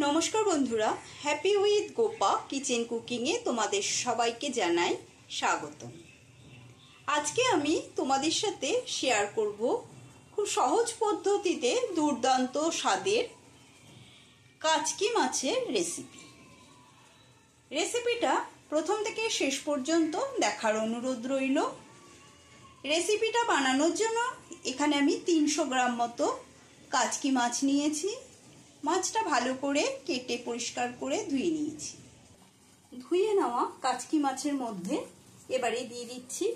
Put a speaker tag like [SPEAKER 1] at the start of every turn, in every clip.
[SPEAKER 1] নমস্কার বন্ধুরা, happy with Gopa kitchen কুকিংয়ে তোমাদের সবাইকে জানাই স্বাগতম। আজকে আমি তোমাদের সাথে শেয়ার করব খুব সহজ পদ্ধতিতে দুর্দান্ত স্বাদের কাচকি মাছের রেসিপিটা প্রথম থেকে শেষ পর্যন্ত দেখার অনুরোধ রইল। রেসিপিটা বানানোর জন্য এখানে আমি 300 গ্রাম মতো কাচকি মাছ নিয়েছি। মাছটা ভালো করে কেটে পরিষ্কার করে ধুয়ে নিয়েছি। ধুয়ে নেওয়া কাচকি মাছের মধ্যে এবারে দিয়ে দিচ্ছি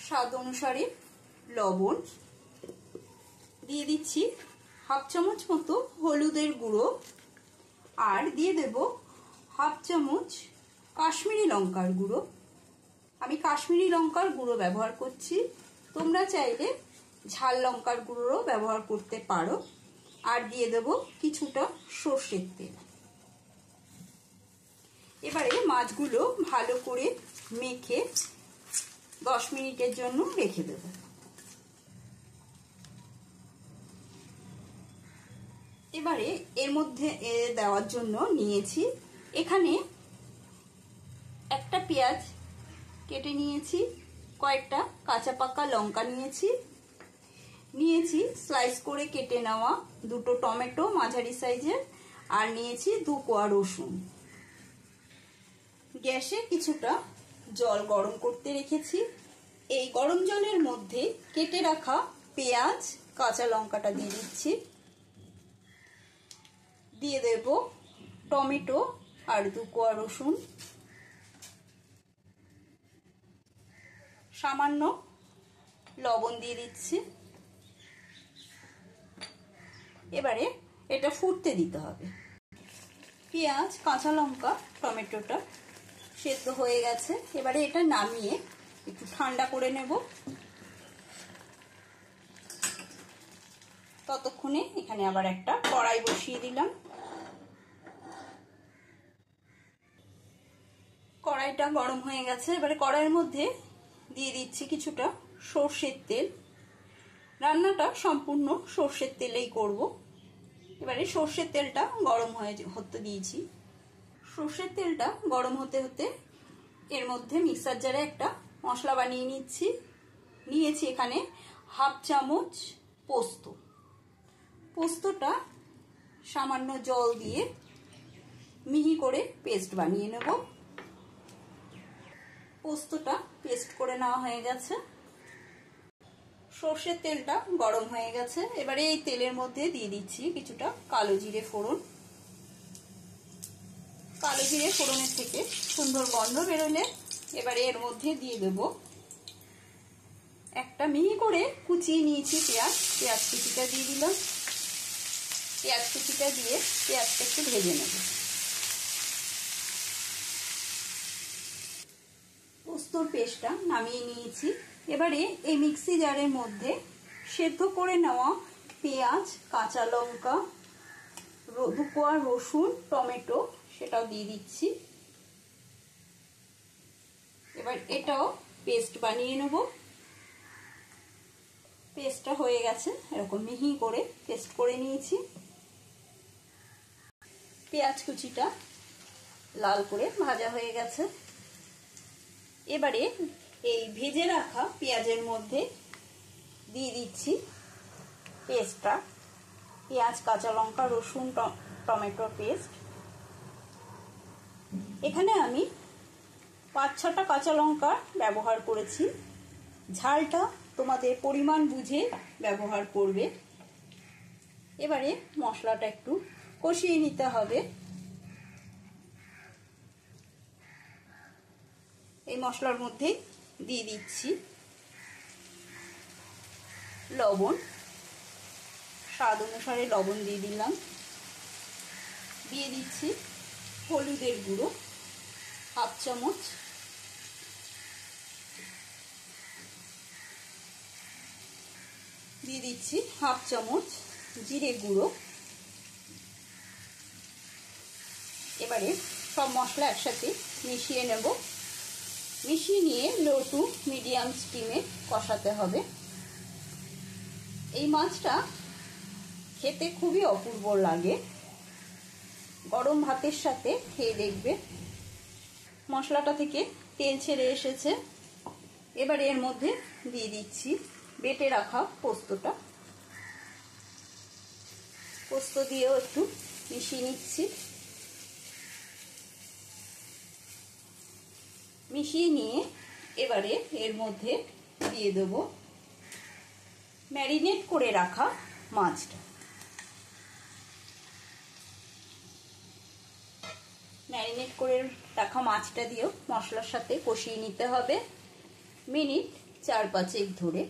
[SPEAKER 1] স্বাদ অনুসারে লবণ, দিয়ে দিচ্ছি হাফ চামচ মতো হলুদের গুঁড়ো, আর দিয়ে দেব হাফ চামচ কাশ্মীরি লঙ্কার গুঁড়ো। আমি কাশ্মীরি লঙ্কার গুঁড়ো ব্যবহার করছি, তোমরা চাইলে ঝাল লঙ্কার গুঁড়ো ব্যবহার করতে পারো। আর দিয়ে দেব কিছুটা সর্ষের তেল। এবারে মাছগুলো ভালো করে মেখে 10 মিনিটের জন্য রেখে দেব। এবারে এর মধ্যে দেওয়ার জন্য নিয়েছি এখানে একটা পেঁয়াজ কেটে নিয়েছি, কয়েকটা কাঁচা পাকা লঙ্কা নিয়েছি স্লাইস করে কেটে নেওয়া দুটো টমেটো মাঝারি সাইজের, আর নিয়েছি 2 কোয়া রসুন। গ্যাসে কিছুটা জল গরম করতে রেখেছি। এই গরম জলের মধ্যে কেটে রাখা পেঁয়াজ কাঁচা লঙ্কাটা দিয়ে দিচ্ছি, দিয়ে দেব টমেটো আর 2 কোয়া রসুন, সামান্য লবণ দিয়ে দিচ্ছি। এবারে এটা ফুটতে দিতে হবে। পেঁয়াজ কাঁচা লঙ্কা টমেটোটা সেদ্ধ হয়ে গেছে। এবারে এটা নামিয়ে একটু ঠান্ডা করে নেব। ততক্ষণে এখানে আবার একটা কড়াই বসিয়ে দিলাম। কড়াইটা গরম হয়ে গেছে। এবারে কড়াইয়ের মধ্যে দিয়ে দিচ্ছি কিছুটা সর্ষের তেল। রান্নাটা সম্পূর্ণ সর্ষের তেলেই করব। এবারে সর্ষের তেলটা গরম হতে দিয়েছি। সর্ষের তেলটা গরম হতে হতে এর মধ্যে মিক্সার জারে একটা মশলা বানিয়ে নিয়েছি এখানে হাফ চামচ পোস্তটা সামান্য জল দিয়ে মিহি করে পেস্ট বানিয়ে নেব। পোস্তটা পেস্ট করে নেওয়া হয়ে গেছে। সর্ষের তেলটা গরম হয়ে গেছে। এবারে এই তেলের মধ্যে দিয়ে দিচ্ছি কিছুটা কালো জিরে ফোড়ন। কালো জিরে ফোড়নের থেকে সুন্দর গন্ধ বেরোলে এবারে এর মধ্যে দিয়ে দেব একটা মিহি করে কুচিয়ে নিয়েছি পেঁয়াজ কুচিটা দিয়ে দিলাম। পেঁয়াজ কুচিটা দিয়ে পেঁয়াজটা একটু ভেজে নেব। পোস্তর পেস্টটা নামিয়ে নিয়েছি। এবারে এই মিক্সি জারের মধ্যে সেদ্ধ করে নেওয়া পেঁয়াজ কাঁচা লঙ্কা 2 কোয়া রসুন টমেটো সেটাও দিয়ে দিচ্ছি। এবার এটাও পেস্ট বানিয়ে নেব। পেস্টটা হয়ে গেছে, এরকম মিহি করে পেস্ট করে নিয়েছি। পেঁয়াজ কুচিটা লাল করে ভাজা হয়ে গেছে। এবারে এই ভেজে রাখা পেঁয়াজের মধ্যে দিয়ে দিচ্ছি পেস্টটা, পেঁয়াজ কাঁচা লঙ্কা রসুন টমেটোর পেস্ট। এখানে আমি 5-6টা কাঁচা লঙ্কা ব্যবহার করেছি। ঝালটা তোমাদের পরিমাণ বুঝে ব্যবহার করবে। এবারে মশলাটা একটু কষিয়ে নিতে হবে। এই মশলার মধ্যে দিয়ে দিচ্ছি লবণ, স্বাদ অনুসারে লবণ দিয়ে দিলাম। দিয়ে দিচ্ছি হলুদের গুঁড়ো হাফ চামচ, দিয়ে দিচ্ছি হাফ চামচ জিরে গুঁড়ো। এবারে সব মশলা একসাথে মিশিয়ে নেব। মিশিয়ে নিয়ে লো টু মিডিয়াম স্টিমে কষাতে হবে। এই মাছটা খেতে খুবই অপূর্ব লাগে। গরম ভাতের সাথে খেয়ে দেখবে। মশলাটা থেকে তেল ছেড়ে এসেছে। এবার এর মধ্যে দিয়ে দিচ্ছি বেটে রাখা পোস্তটা। পোস্ত দিয়েও একটু মিশিয়ে নিচ্ছি। মিশিয়ে নিয়ে এবারে এর মধ্যে দিয়ে দেব ম্যারিনেট করে রাখা মাছটা। ম্যারিনেট করে রাখা মাছটা দিয়েও মশলার সাথে কষিয়ে নিতে হবে মিনিট 4-5 ধরে।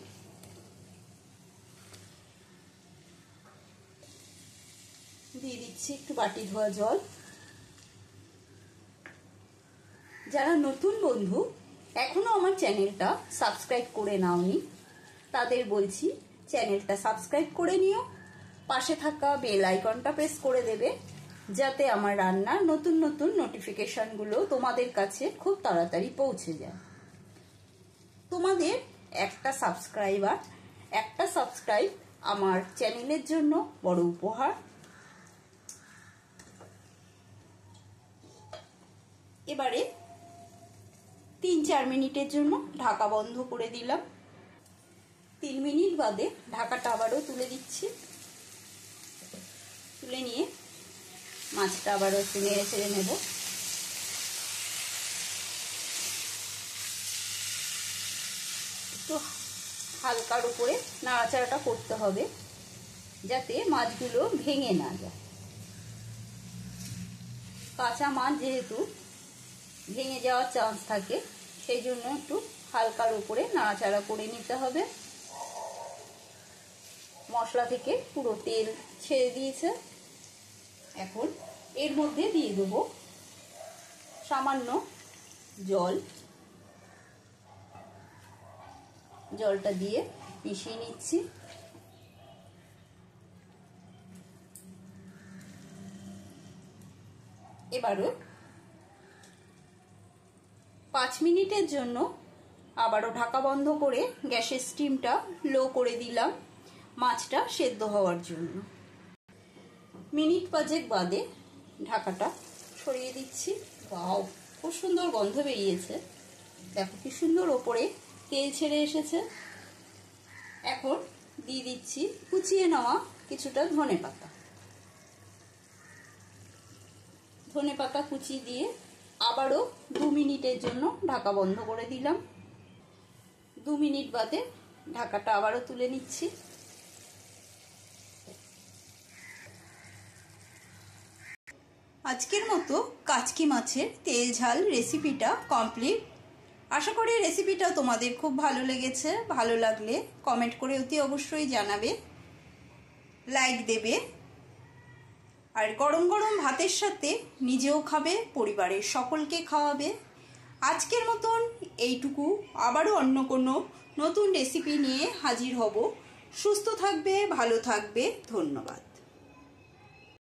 [SPEAKER 1] দিয়ে দিচ্ছি একটু বাটি ধোয়া জল। যারা নতুন বন্ধু এখনো আমার চ্যানেলটা সাবস্ক্রাইব করে নাওনি তাদের বলছি চ্যানেলটা সাবস্ক্রাইব করে নিও। পাশে থাকা বেল আইকনটা প্রেস করে দেবে যাতে আমার রান্নার নতুন নতুন নোটিফিকেশনগুলো তোমাদের কাছে খুব তাড়াতাড়ি পৌঁছে যায়। তোমাদের একটা সাবস্ক্রাইব আমার চ্যানেলের জন্য বড় উপহার। এবারে 3-4 মিনিটের জন্য ঢাকা বন্ধ করে দিলাম। 3 মিনিট বাদে ঢাকাটা আবারও তুলে দিচ্ছি। তুলে নিয়ে মাছটা আবারও একটু নেড়ে ছেড়ে নেব। একটু হালকার উপরে নাড়াচাড়াটা করতে হবে যাতে মাছগুলো ভেঙে না যায়। কাঁচা মাছ যেহেতু ভেঙে যাওয়ার চান্স থাকে সেই জন্য একটু হালকার উপরে নাড়াচাড়া করে নিতে হবে। মশলা থেকে পুরো তেল ছেড়ে দিয়েছে। এখন এর মধ্যে দিয়ে দেব সামান্য জল। জলটা দিয়ে মিশিয়ে নিচ্ছি। এবারে 5 মিনিটের জন্য আবারও ঢাকা বন্ধ করে গ্যাসের স্টিমটা লো করে দিলাম মাছটা সেদ্ধ হওয়ার জন্য। মিনিট 5 বাদে ঢাকাটা সরিয়ে দিচ্ছি। ওয়াও, খুব সুন্দর গন্ধ বেরিয়েছে। দেখো কি সুন্দর ওপরে তেল ছেড়ে এসেছে। এখন দিয়ে দিচ্ছি কুচিয়ে নেওয়া কিছুটা ধনেপাতা। ধনেপাতা কুচি দিয়ে আবারও 2 মিনিটের জন্য ঢাকা বন্ধ করে দিলাম। 2 মিনিট বাদে ঢাকাটা আবারও তুলে নিচ্ছি। আজকের মতো কাচকি মাছের তেল ঝাল রেসিপিটা কমপ্লিট। আশা করি রেসিপিটা তোমাদের খুব ভালো লেগেছে। ভালো লাগলে কমেন্ট করে অতি অবশ্যই জানাবে, লাইক দেবে। আর গরম গরম ভাতের সাথে নিজেও খাবে, পরিবারের সকলকে খাওয়াবে। আজকের মতন এইটুকু। আবারও অন্য কোনো নতুন রেসিপি নিয়ে হাজির হব। সুস্থ থাকবে, ভালো থাকবে। ধন্যবাদ।